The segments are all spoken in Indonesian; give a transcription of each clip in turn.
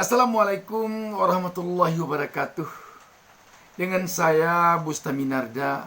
Assalamualaikum warahmatullahi wabarakatuh. Dengan saya Bustaminarda,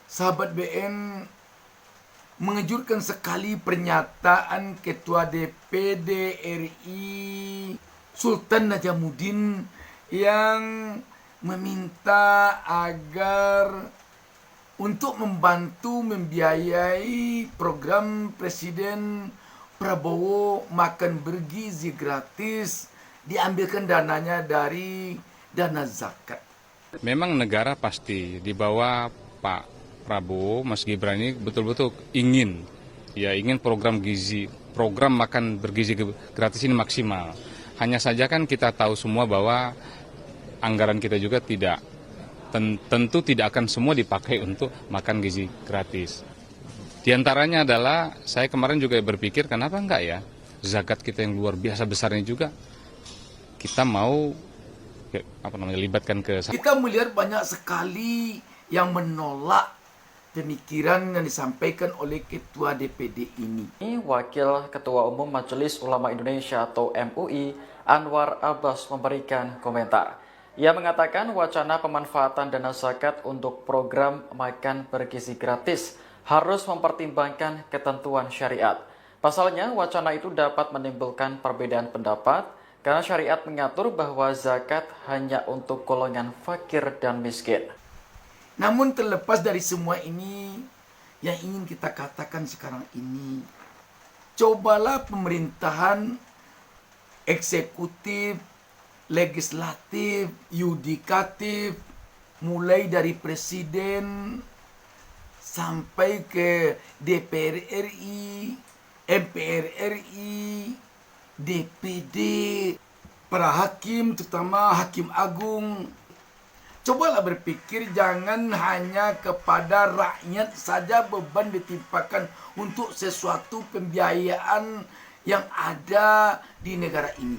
sahabat BN, mengejutkan sekali pernyataan Ketua DPD RI Sultan Najamuddin yang meminta agar untuk membantu membiayai program Presiden Prabowo makan bergizi gratis, diambilkan dananya dari dana zakat. Memang negara pasti di bawah Pak Prabowo, Mas Gibran ini betul-betul ingin program makan bergizi gratis ini maksimal. Hanya saja kan kita tahu semua bahwa anggaran kita juga tentu tidak akan semua dipakai untuk makan gizi gratis. Di antaranya adalah saya kemarin juga berpikir kenapa enggak ya zakat kita yang luar biasa besarnya juga kita mau libatkan ke. Kita melihat banyak sekali yang menolak pemikiran yang disampaikan oleh Ketua DPD ini. Wakil Ketua Umum Majelis Ulama Indonesia atau MUI, Anwar Abbas memberikan komentar. Ia mengatakan wacana pemanfaatan dana zakat untuk program makan bergizi gratis harus mempertimbangkan ketentuan syariat. Pasalnya, wacana itu dapat menimbulkan perbedaan pendapat karena syariat mengatur bahwa zakat hanya untuk golongan fakir dan miskin. Namun terlepas dari semua ini, yang ingin kita katakan sekarang ini, cobalah pemerintahan, eksekutif, legislatif, yudikatif, mulai dari presiden sampai ke DPR RI, MPR RI, DPD, para hakim, terutama Hakim Agung. Cobalah berpikir, jangan hanya kepada rakyat saja beban ditimpakan untuk sesuatu pembiayaan yang ada di negara ini.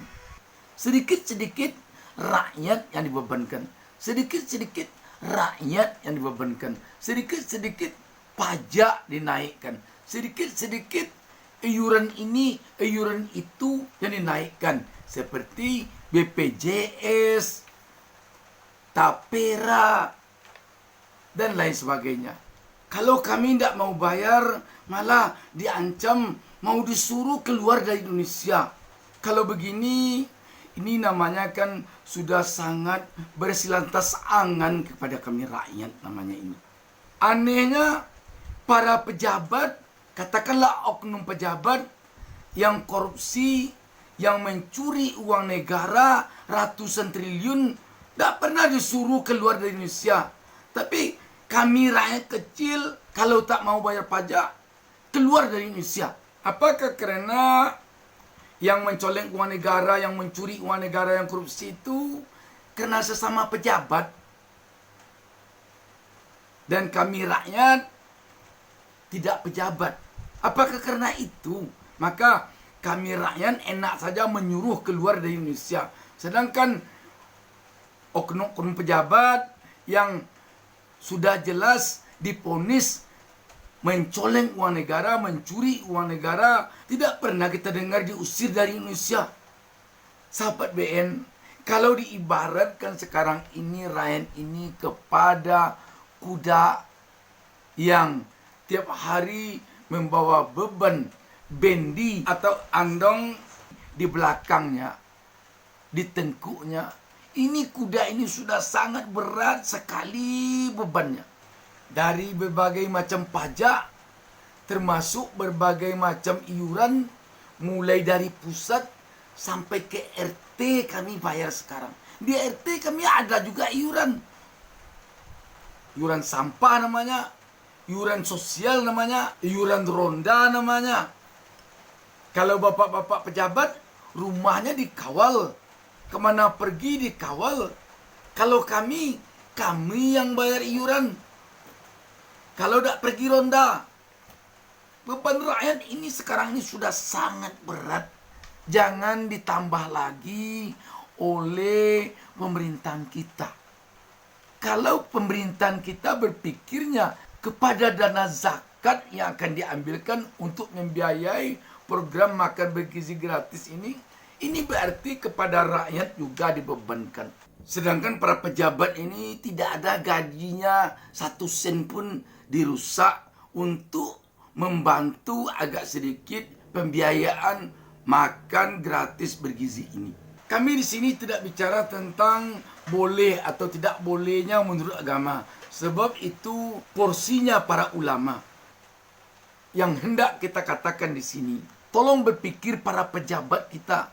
Sedikit-sedikit rakyat yang dibebankan. Sedikit-sedikit rakyat yang dibebankan. Sedikit-sedikit pajak dinaikkan. Sedikit-sedikit iuran ini, iuran itu yang dinaikkan. Seperti BPJS, Tapera, dan lain sebagainya. Kalau kami tidak mau bayar, malah diancam mau disuruh keluar dari Indonesia. Kalau begini, ini namanya kan sudah sangat bersilantas angan kepada kami rakyat namanya ini. Anehnya, para pejabat, katakanlah oknum pejabat yang korupsi, yang mencuri uang negara ratusan triliun, tidak pernah disuruh keluar dari Indonesia. Tapi kami rakyat kecil, kalau tak mau bayar pajak, keluar dari Indonesia. Apakah karena yang mencoleng uang negara, yang mencuri uang negara, yang korupsi itu karena sesama pejabat? Dan kami rakyat tidak pejabat. Apakah karena itu maka kami rakyat enak saja menyuruh keluar dari Indonesia? Sedangkan oknum pejabat yang sudah jelas diponis mencoleng uang negara, mencuri uang negara, tidak pernah kita dengar diusir dari Indonesia. Sahabat BN, kalau diibaratkan sekarang ini rakyat ini kepada kuda yang tiap hari membawa beban bendi atau andong di belakangnya, di tengkuknya. Ini kuda ini sudah sangat berat sekali bebannya. Dari berbagai macam pajak, termasuk berbagai macam iuran, mulai dari pusat sampai ke RT kami bayar sekarang. Di RT kami ada juga iuran. Iuran sampah namanya, iuran sosial namanya, iuran ronda namanya. Kalau bapak-bapak pejabat, rumahnya dikawal, kemana pergi dikawal. Kalau kami yang bayar iuran. Kalau tidak pergi ronda, beban rakyat ini sekarang ini sudah sangat berat. Jangan ditambah lagi oleh pemerintahan kita. Kalau pemerintahan kita berpikirnya kepada dana zakat yang akan diambilkan untuk membiayai program makan bergizi gratis Ini berarti kepada rakyat juga dibebankan. Sedangkan para pejabat ini tidak ada gajinya 1 sen pun dirusak untuk membantu agak sedikit pembiayaan makan gratis bergizi ini. Kami di sini tidak bicara tentang boleh atau tidak bolehnya menurut agama. Sebab itu porsinya para ulama. Yang hendak kita katakan di sini, tolong berpikir para pejabat kita,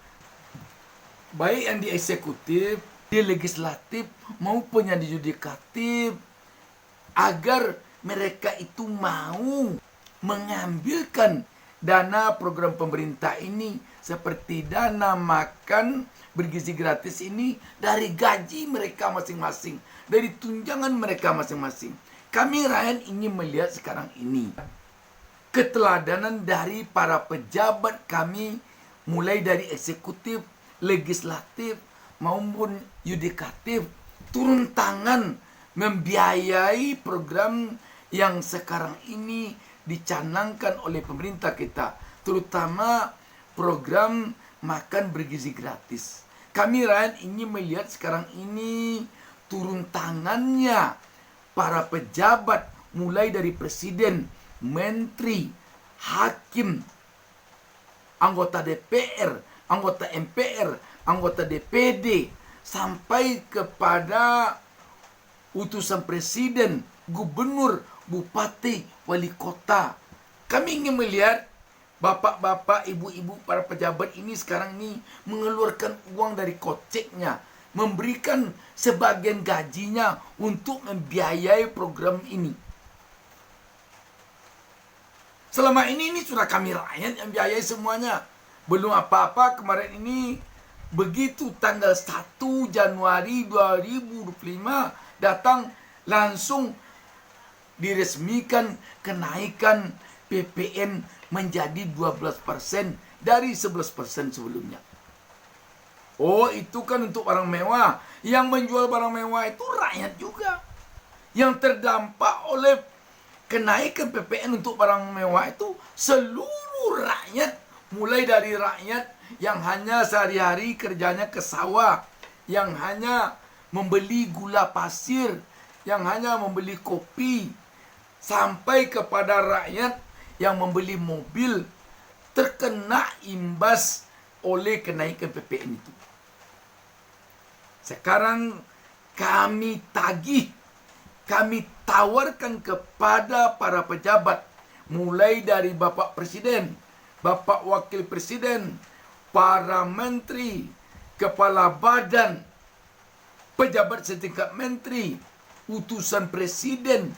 baik yang di eksekutif, di legislatif, maupun yang di yudikatif, agar mereka itu mau mengambilkan dana program pemerintah ini seperti dana makan bergizi gratis ini dari gaji mereka masing-masing, dari tunjangan mereka masing-masing. Kami rakyat ingin melihat sekarang ini keteladanan dari para pejabat kami, mulai dari eksekutif, legislatif, maupun yudikatif, turun tangan membiayai program yang sekarang ini dicanangkan oleh pemerintah kita, terutama program makan bergizi gratis. Kami rakyat ingin melihat sekarang ini turun tangannya para pejabat, mulai dari presiden, menteri, hakim, anggota DPR, anggota MPR, anggota DPD, sampai kepada utusan presiden, gubernur, bupati, wali kota. Kami ingin melihat bapak-bapak, ibu-ibu, para pejabat ini sekarang ini mengeluarkan uang dari koceknya, memberikan sebagian gajinya untuk membiayai program ini. Selama ini sudah kami rakyat yang biayai semuanya. Belum apa-apa, kemarin ini begitu tanggal 1 Januari 2025 datang langsung diresmikan kenaikan PPN menjadi 12% dari 11% sebelumnya. Oh, itu kan untuk barang mewah. Yang menjual barang mewah itu rakyat juga. Yang terdampak oleh kenaikan PPN untuk barang mewah itu seluruh rakyat, mulai dari rakyat yang hanya sehari-hari kerjanya ke sawah, yang hanya membeli gula pasir, yang hanya membeli kopi, sampai kepada rakyat yang membeli mobil, terkena imbas oleh kenaikan PPN itu. Sekarang kami tagih, kami tawarkan kepada para pejabat, mulai dari Bapak Presiden, Bapak Wakil Presiden, para menteri, kepala badan, pejabat setingkat menteri, utusan presiden,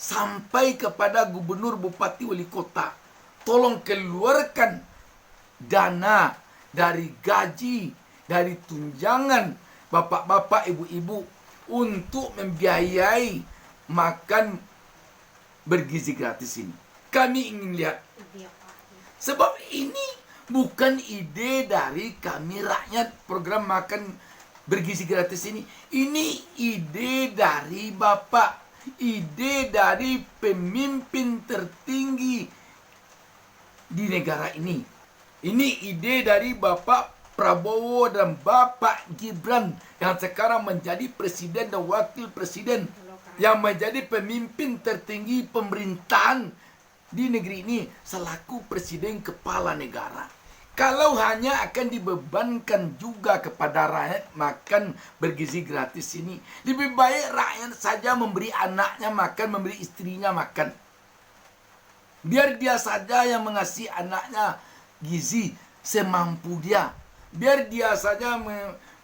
sampai kepada gubernur, bupati, wali kota. Tolong keluarkan dana dari gaji, dari tunjangan bapak-bapak, ibu-ibu untuk membiayai makan bergizi gratis ini. Kami ingin lihat. Sebab ini bukan ide dari kami rakyat, program makan bergizi gratis ini. Ini ide dari Bapak, ide dari pemimpin tertinggi di negara ini. Ini ide dari Bapak Prabowo dan Bapak Gibran yang sekarang menjadi presiden dan wakil presiden, yang menjadi pemimpin tertinggi pemerintahan di negeri ini selaku presiden kepala negara. Kalau hanya akan dibebankan juga kepada rakyat makan bergizi gratis ini, lebih baik rakyat saja memberi anaknya makan, memberi istrinya makan. Biar dia saja yang mengasihi anaknya gizi semampu dia. Biar dia saja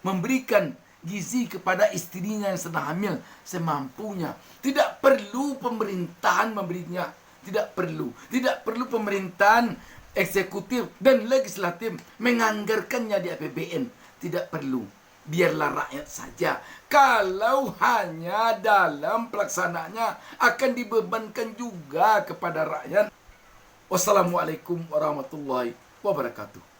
memberikan gizi kepada istrinya yang sedang hamil semampunya. Tidak perlu pemerintahan memberinya. Tidak perlu. Tidak perlu pemerintahan eksekutif dan legislatif menganggarkannya di APBN. Tidak perlu. Biarlah rakyat saja. Kalau hanya dalam pelaksanaannya akan dibebankan juga kepada rakyat. Wassalamualaikum warahmatullahi wabarakatuh.